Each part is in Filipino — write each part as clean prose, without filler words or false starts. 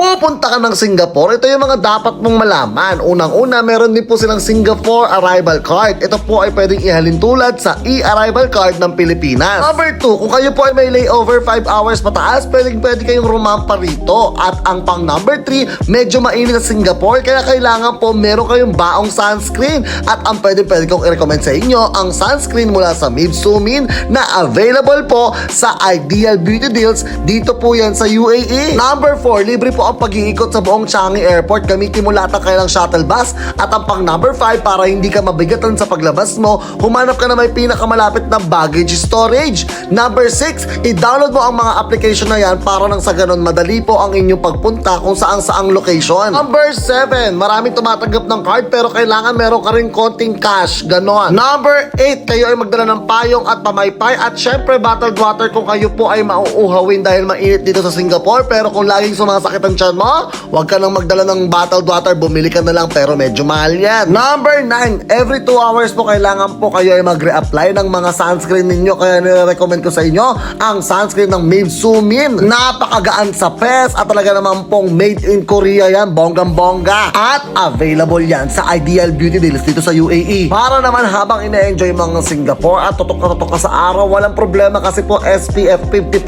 pupunta ka ng Singapore, ito yung mga dapat mong malaman. Unang-una, meron din po silang Singapore Arrival Card. Ito po ay pwedeng ihalin tulad sa e-arrival card ng Pilipinas. Number 2, kung kayo po ay may layover 5 hours pataas, pwede kayong rumampa rito. At ang pang number 3, medyo mainit sa Singapore, kaya kailangan po meron kayong baong sunscreen. At ang pwede kong i-recommend sa inyo, ang sunscreen mula sa Mibsumin na available po sa Ideal Beauty Deals. Dito po yan sa UAE. Number 4, libre po ang pag-iikot sa buong Changi Airport. Gamitin mo lahat ng kailang shuttle bus. At ang pang number 5, para hindi ka mabigatan sa paglabas mo, humanap ka na may pinakamalapit na baggage storage. Number 6, i-download mo ang mga application na yan para nang sa ganun madali po ang inyong pagpunta kung saan location. Number 7, maraming tumatanggap ng card pero kailangan meron ka rin konting cash. Ganon. Number 8, kayo ay magdala ng payong at pamaypay at syempre bottled water kung kayo po ay mauuhawin dahil mainit dito sa Singapore. Pero kung laging sumasakit ang tiyan mo, huwag ka nang magdala ng bottled water, bumili ka na lang pero medyo mahal yan. Number 9, every 2 hours po kailangan po kayo ay mag-reapply ng mga sunscreen ninyo, kaya nire-recommend ko sa inyo ang sunscreen ng Mibsumin. Napakagaan sa pes at talaga naman pong made in Korea yan, bonggang-bongga. At available yan sa Ideal Beauty Deals dito sa UAE. Para naman habang ine-enjoy mga Singapore at tutok na tutok ka sa araw, walang problema kasi po SPF 50++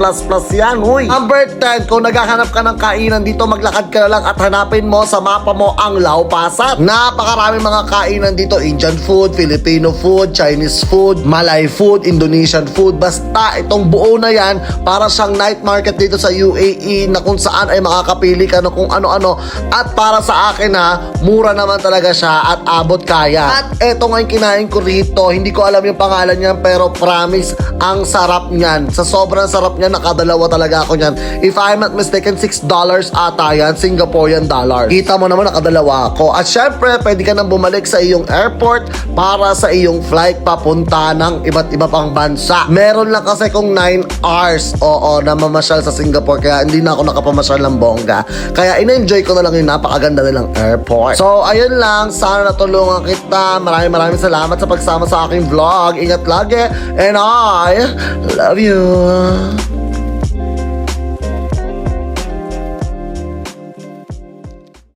yan, huy. Number 10, kung naghahanap ka ng kainan dito, maglakad ka na lang at hanapin mo sa mapa mo ang Lau Pasat. Napakaraming mga kainan dito, Indian food, Filipino food, Chinese food, Malay food, Indonesian food. Basta itong buo na yan, para siyang night market dito sa UAE na kung saan ay makakapili ka na kung ano-ano. At para sa akin mura naman talaga siya at abot kaya. At eto nga yung kinain ko rito, hindi ko alam yung pangalan niyan pero promise, ang sarap niyan. Sa sobrang sarap niyan, nakadalawa talaga ako niyan. If I'm not mistaken, $6 ata yan, Singaporean dollar. Kita mo naman, nakadalawa ako. At syempre, pwede ka nang bumalik sa iyong airport para sa iyong flight papunta ng iba't iba pang bansa. Meron lang kasi kung 9 hours, na mamasyal sa Singapore, kaya hindi na ako nakapamasyal ng bongga. Kaya in-enjoy ko na lang yung napakaganda nilang airport. So, ayun lang. Sana natulungan kita. Maraming salamat sa pagsama sa aking vlog. Ingat lagi. And I love you.